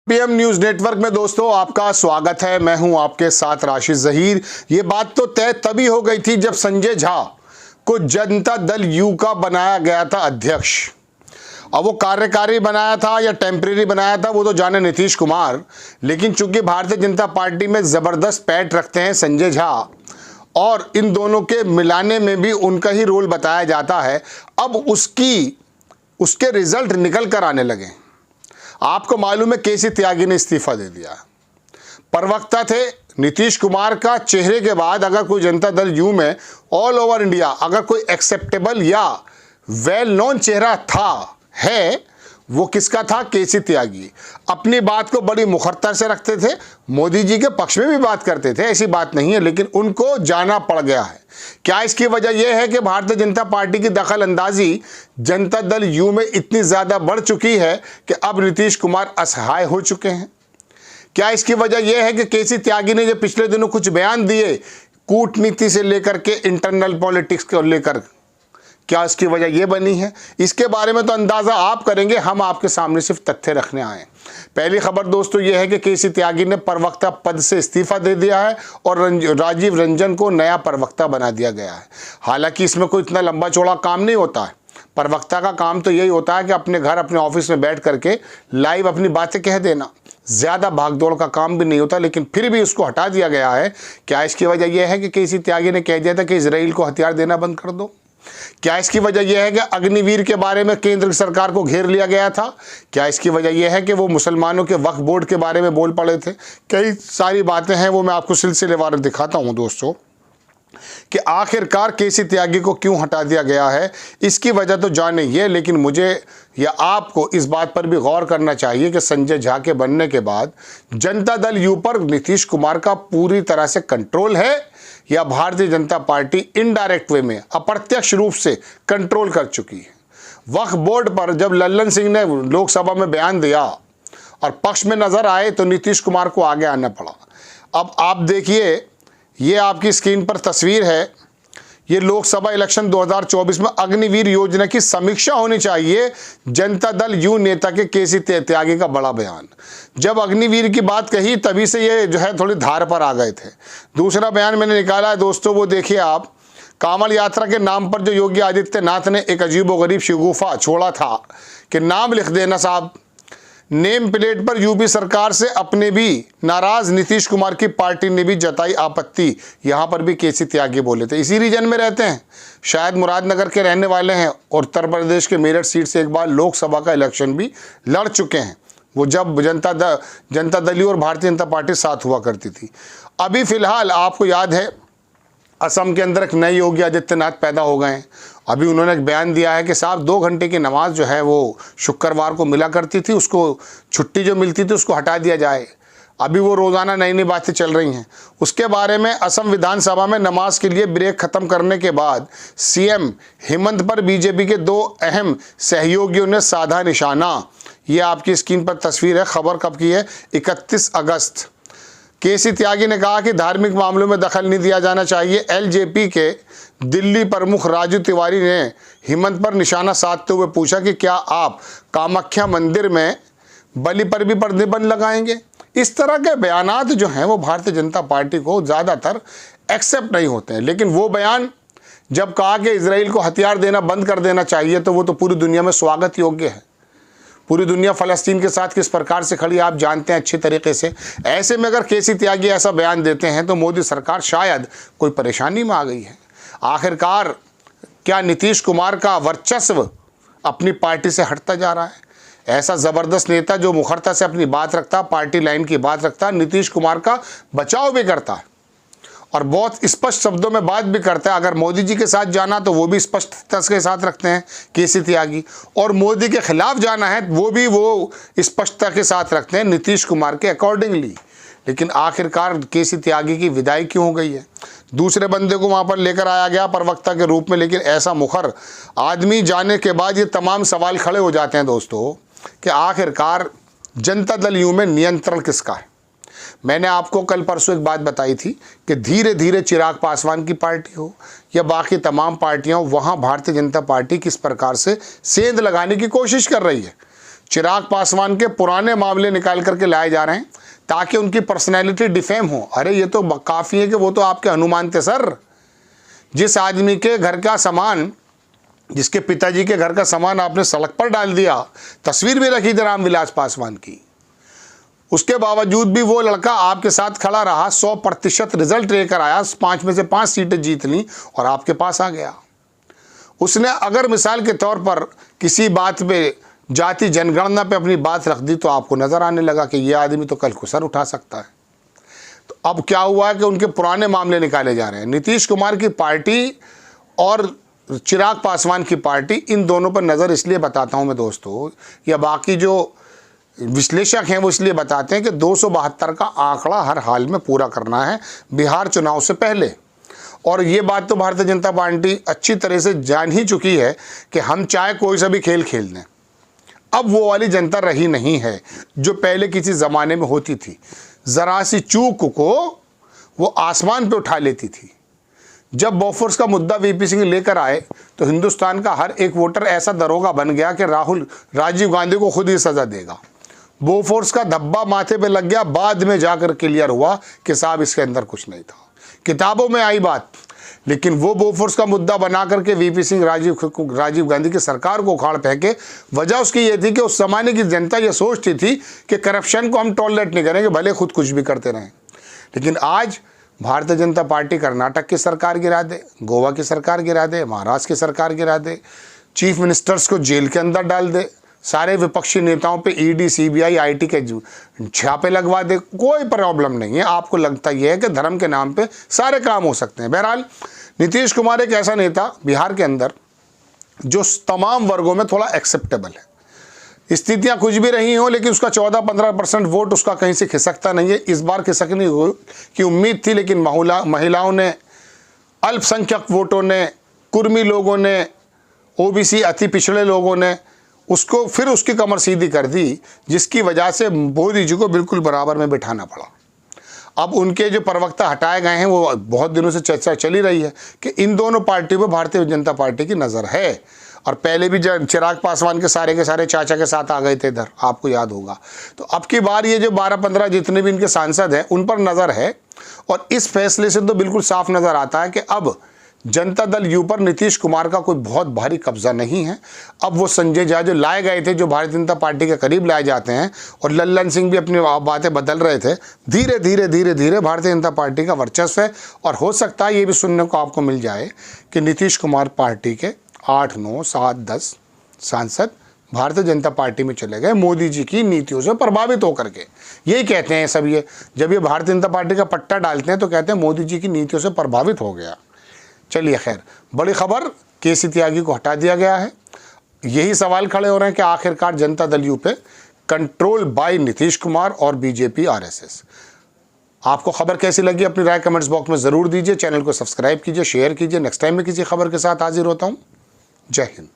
PM news network में दोस्तों आपका स्वागत है। मैं हूं आपके साथ राशिद जहीर। ये बात तो तय तभी हो गई थी जब संजय झा को जनता दल यू का बनाया गया था अध्यक्ष। अब वो कार्यकारी बनाया था या टेम्परेरी बनाया था वो तो जाने नीतीश कुमार, लेकिन चूंकि भारतीय जनता पार्टी में जबरदस्त पैठ रखते हैं संजय झा और इन दोनों के मिलाने में भी उनका ही रोल बताया जाता है। अब उसके रिजल्ट निकल कर आने लगे। आपको मालूम है केसी त्यागी ने इस्तीफा दे दिया। प्रवक्ता थे नीतीश कुमार का चेहरे के बाद अगर कोई जनता दल यू में ऑल ओवर इंडिया अगर कोई एक्सेप्टेबल या वेल नोन चेहरा है वो किसका था? केसी त्यागी। अपनी बात को बड़ी मुखरता से रखते थे, मोदी जी के पक्ष में भी बात करते थे, ऐसी बात नहीं है, लेकिन उनको जाना पड़ गया है। क्या इसकी वजह यह है कि भारतीय जनता पार्टी की दखल अंदाजी जनता दल यू में इतनी ज़्यादा बढ़ चुकी है कि अब नीतीश कुमार असहाय हो चुके हैं? क्या इसकी वजह यह है कि केसी त्यागी ने जो पिछले दिनों कुछ बयान दिए कूटनीति से लेकर के इंटरनल पॉलिटिक्स को लेकर, क्या इसकी वजह यह बनी है? इसके बारे में तो अंदाज़ा आप करेंगे, हम आपके सामने सिर्फ तथ्य रखने आए। पहली खबर दोस्तों यह है कि केसी त्यागी ने प्रवक्ता पद से इस्तीफा दे दिया है और राजीव रंजन को नया प्रवक्ता बना दिया गया है। हालांकि इसमें कोई इतना लंबा चौड़ा काम नहीं होता है। प्रवक्ता का काम तो यही होता है कि अपने घर अपने ऑफिस में बैठ करके लाइव अपनी बातें कह देना, ज़्यादा भागदौड़ का काम भी नहीं होता, लेकिन फिर भी उसको हटा दिया गया है। क्या इसकी वजह यह है कि केसी त्यागी ने कह दिया था कि इजराइल को हथियार देना बंद कर दो? क्या इसकी वजह यह है कि अग्निवीर के बारे में केंद्र सरकार को घेर लिया गया था? क्या इसकी वजह यह है कि वो मुसलमानों के वक्फ बोर्ड के बारे में बोल पड़े थे? कई सारी बातें हैं, वो मैं आपको सिलसिलेवार दिखाता हूं दोस्तों कि आखिरकार केसी त्यागी को क्यों हटा दिया गया है। इसकी वजह तो जाने ये, लेकिन मुझे या आपको इस बात पर भी गौर करना चाहिए कि संजय झा के बनने के बाद जनता दल यू पर नीतीश कुमार का पूरी तरह से कंट्रोल है या Bharatiya Janata party indirect way में अप्रत्यक्ष रूप से कंट्रोल कर चुकी है। वक्फ बोर्ड पर जब लल्लन सिंह ने लोकसभा में बयान दिया और पक्ष में नजर आए तो नीतीश कुमार को आगे आना पड़ा। अब आप देखिए, ये आपकी स्क्रीन पर तस्वीर है, ये लोकसभा इलेक्शन 2024 में अग्निवीर योजना की समीक्षा होनी चाहिए। जनता दल यू नेता के केसी त्यागी का बड़ा बयान। जब अग्निवीर की बात कही तभी से ये जो है थोड़ी धार पर आ गए थे। दूसरा बयान मैंने निकाला है दोस्तों, वो देखिए आप। कांवड़ यात्रा के नाम पर जो योगी आदित्यनाथ ने एक अजीबोगरीब शिगुफा छोड़ा था कि नाम लिख देना साहब, नेम प्लेट पर यूपी सरकार से अपने भी नाराज नीतीश कुमार की पार्टी ने भी जताई आपत्ति। यहां पर भी केसी त्यागी बोले थे, इसी रीजन में रहते हैं, शायद मुरादनगर के रहने वाले हैं और उत्तर प्रदेश के मेरठ सीट से एक बार लोकसभा का इलेक्शन भी लड़ चुके हैं, वो जब जनता दल यू और भारतीय जनता पार्टी साथ हुआ करती थी। अभी फिलहाल आपको याद है असम के अंदर एक नए योगी आदित्यनाथ पैदा हो गए हैं। अभी उन्होंने एक बयान दिया है कि साहब 2 घंटे की नमाज जो है वो शुक्रवार को मिला करती थी, उसको छुट्टी जो मिलती थी उसको हटा दिया जाए। अभी वो रोज़ाना नई नई बातें चल रही हैं। उसके बारे में असम विधानसभा में नमाज के लिए ब्रेक ख़त्म करने के बाद सीएम हेमंत पर बीजेपी के 2 अहम सहयोगियों ने साधा निशाना। ये आपकी स्क्रीन पर तस्वीर है, खबर कब की है? 31 अगस्त। केसी त्यागी ने कहा कि धार्मिक मामलों में दखल नहीं दिया जाना चाहिए। एलजेपी के दिल्ली प्रमुख राजू तिवारी ने हेमंत पर निशाना साधते हुए पूछा कि क्या आप कामाख्या मंदिर में बलि पर भी प्रतिबंध लगाएंगे? इस तरह के बयानात जो हैं वो भारतीय जनता पार्टी को ज़्यादातर एक्सेप्ट नहीं होते हैं, लेकिन वो बयान जब कहा कि इजराइल को हथियार देना बंद कर देना चाहिए तो वो तो पूरी दुनिया में स्वागत योग्य है। पूरी दुनिया फ़लस्तीन के साथ किस प्रकार से खड़ी आप जानते हैं अच्छी तरीके से। ऐसे में अगर केसी त्यागी ऐसा बयान देते हैं तो मोदी सरकार शायद कोई परेशानी में आ गई है। आखिरकार क्या नीतीश कुमार का वर्चस्व अपनी पार्टी से हटता जा रहा है? ऐसा ज़बरदस्त नेता जो मुखरता से अपनी बात रखता, पार्टी लाइन की बात रखता, नीतीश कुमार का बचाव भी करता है और बहुत स्पष्ट शब्दों में बात भी करता है। अगर मोदी जी के साथ जाना तो वो भी स्पष्टता के साथ रखते हैं केसी त्यागी, और मोदी के खिलाफ जाना है वो भी वो स्पष्टता के साथ रखते हैं नीतीश कुमार के अकॉर्डिंगली। लेकिन आखिरकार केसी त्यागी की विदाई क्यों हो गई है? दूसरे बंदे को वहाँ पर लेकर आया गया प्रवक्ता के रूप में, लेकिन ऐसा मुखर आदमी जाने के बाद ये तमाम सवाल खड़े हो जाते हैं दोस्तों कि आखिरकार जनता दल यू में नियंत्रण किसका है? मैंने आपको कल परसों एक बात बताई थी कि धीरे धीरे चिराग पासवान की पार्टी हो या बाकी तमाम पार्टियां, वहां भारतीय जनता पार्टी किस प्रकार से सेंध लगाने की कोशिश कर रही है। चिराग पासवान के पुराने मामले निकाल करके लाए जा रहे हैं ताकि उनकी पर्सनैलिटी डिफेम हो। अरे ये तो काफ़ी है कि वो तो आपके हनुमान थे सर। जिस आदमी के घर का सामान, जिसके पिताजी के घर का सामान आपने सड़क पर डाल दिया, तस्वीर भी रखी थी रामविलास पासवान की, उसके बावजूद भी वो लड़का आपके साथ खड़ा रहा, 100% रिजल्ट लेकर आया, 5 में से 5 सीटें जीत ली और आपके पास आ गया। उसने अगर मिसाल के तौर पर किसी बात पे, जाति जनगणना पे अपनी बात रख दी तो आपको नज़र आने लगा कि ये आदमी तो कल को सर उठा सकता है। तो अब क्या हुआ है कि उनके पुराने मामले निकाले जा रहे हैं। नीतीश कुमार की पार्टी और चिराग पासवान की पार्टी, इन दोनों पर नज़र इसलिए बताता हूं मैं दोस्तों, या बाकी जो विश्लेषक हैं वो इसलिए बताते हैं कि 272 का आंकड़ा हर हाल में पूरा करना है बिहार चुनाव से पहले। और ये बात तो भारतीय जनता पार्टी अच्छी तरह से जान ही चुकी है कि हम चाहे कोई सा भी खेल खेल दें, अब वो वाली जनता रही नहीं है जो पहले किसी ज़माने में होती थी। ज़रा सी चूक को वो आसमान पे उठा लेती थी। जब बोफोर्स का मुद्दा वीपी सिंह लेकर आए तो हिंदुस्तान का हर एक वोटर ऐसा दरोगा बन गया कि राजीव गांधी को खुद ही सज़ा देगा। बोफोर्स का धब्बा माथे पे लग गया, बाद में जाकर क्लियर हुआ कि साहब इसके अंदर कुछ नहीं था। किताबों में आई बात, लेकिन वो बोफोर्स का मुद्दा बना करके वीपी सिंह राजीव गांधी की सरकार को उखाड़ फेंके। वजह उसकी ये थी कि उस जमाने की जनता ये सोचती थी कि करप्शन को हम टॉलरेट नहीं करेंगे, भले खुद कुछ भी करते रहें। लेकिन आज भारतीय जनता पार्टी कर्नाटक की सरकार गिरा दे, गोवा की सरकार गिरा दे, महाराष्ट्र की सरकार गिरा दे, चीफ मिनिस्टर्स को जेल के अंदर डाल दे, सारे विपक्षी नेताओं पे ईडी, सीबीआई, आईटी के छापे लगवा दे, कोई प्रॉब्लम नहीं है। आपको लगता यह है कि धर्म के नाम पे सारे काम हो सकते हैं। बहरहाल नीतीश कुमार एक ऐसा नेता बिहार के अंदर जो तमाम वर्गों में थोड़ा एक्सेप्टेबल है। स्थितियां कुछ भी रही हों, लेकिन उसका 14-15% वोट उसका कहीं से खिसकता नहीं है। इस बार खिसकने की उम्मीद थी, लेकिन महिलाओं ने, अल्पसंख्यक वोटों ने, कुर्मी लोगों ने, ओबीसी अति पिछड़े लोगों ने उसको फिर उसकी कमर सीधी कर दी, जिसकी वजह से मोदी जी को बिल्कुल बराबर में बिठाना पड़ा। अब उनके जो प्रवक्ता हटाए गए हैं, वो बहुत दिनों से चर्चा चली रही है कि इन दोनों पार्टियों पर भारतीय जनता पार्टी की नज़र है। और पहले भी चिराग पासवान के सारे चाचा के साथ आ गए थे इधर, आपको याद होगा। तो अब की बार ये जो 12-15 जितने भी इनके सांसद हैं उन पर नज़र है। और इस फैसले से तो बिल्कुल साफ नज़र आता है कि अब जनता दल यू पर नीतीश कुमार का कोई बहुत भारी कब्जा नहीं है। अब वो संजय झा जो लाए गए थे, जो भारतीय जनता पार्टी के करीब लाए जाते हैं, और लल्लन सिंह भी अपनी बातें बदल रहे थे, धीरे धीरे भारतीय जनता पार्टी का वर्चस्व है। और हो सकता है ये भी सुनने को आपको मिल जाए कि नीतीश कुमार पार्टी के 8, 9, 7, 10 सांसद भारतीय जनता पार्टी में चले गए मोदी जी की नीतियों से प्रभावित होकर के। यही कहते हैं सब, ये जब ये भारतीय जनता पार्टी का पट्टा डालते हैं तो कहते हैं मोदी जी की नीतियों से प्रभावित हो गया। चलिए खैर, बड़ी खबर, केसी त्यागी को हटा दिया गया है। यही सवाल खड़े हो रहे हैं कि आखिरकार जनता दल यू पे कंट्रोल बाय नीतीश कुमार और बीजेपी, आरएसएस। आपको खबर कैसी लगी अपनी राय कमेंट्स बॉक्स में ज़रूर दीजिए। चैनल को सब्सक्राइब कीजिए, शेयर कीजिए। नेक्स्ट टाइम में किसी खबर के साथ हाजिर होता हूँ। जय हिंद।